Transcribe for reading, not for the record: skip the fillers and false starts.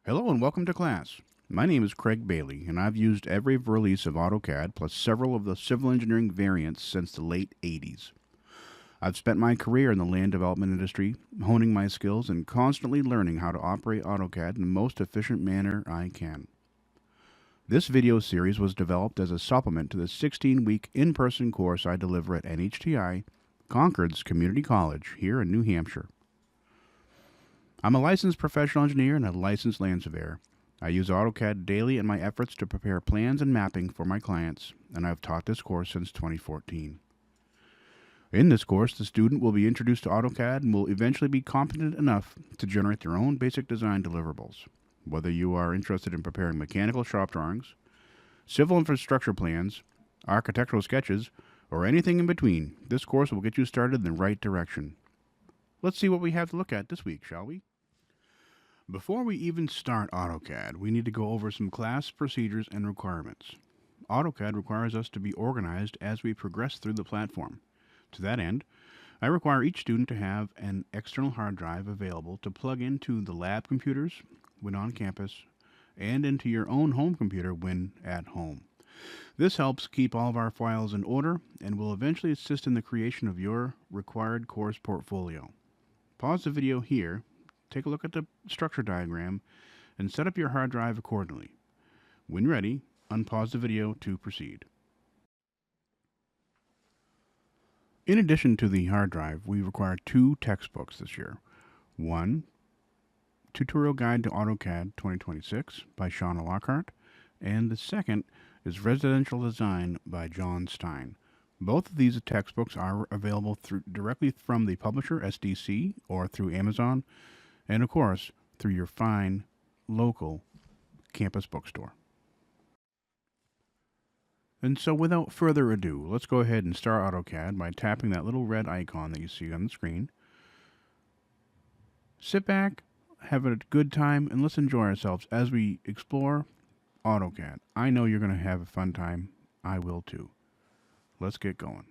Hello and welcome to class. My name is Craig Bailey, and I've used every release of AutoCAD plus several of the civil engineering variants since the late 80s. I've spent my career in the land development industry, honing my skills and constantly learning how to operate AutoCAD in the most efficient manner I can. This video series was developed as a supplement to the 16-week in-person course I deliver at NHTI, Concord's community college here in New Hampshire. I'm a licensed professional engineer and a licensed land surveyor. I use AutoCAD daily in my efforts to prepare plans and mapping for my clients, and I've taught this course since 2014. In this course, the student will be introduced to AutoCAD and will eventually be competent enough to generate their own basic design deliverables. Whether you are interested in preparing mechanical shop drawings, civil infrastructure plans, architectural sketches, or anything in between, this course will get you started in the right direction. Let's see what we have to look at this week, shall we? Before we even start AutoCAD, we need to go over some class procedures and requirements. AutoCAD requires us to be organized as we progress through the platform. To that end, I require each student to have an external hard drive available to plug into the lab computers when on campus and into your own home computer when at home. This helps keep all of our files in order and will eventually assist in the creation of your required course portfolio. Pause the video here, take a look at the structure diagram, and set up your hard drive accordingly. When ready, unpause the video to proceed. In addition to the hard drive, we require 2 textbooks this year. One, Tutorial Guide to AutoCAD 2026 by Shauna Lockhart, and the second is Residential Design by John Stein. Both of these textbooks are available directly from the publisher, SDC, or through Amazon, and of course, through your fine local campus bookstore. And so without further ado, let's go ahead and start AutoCAD by tapping that little red icon that you see on the screen. Sit back, have a good time, and let's enjoy ourselves as we explore AutoCAD. I know you're going to have a fun time. I will too. Let's get going.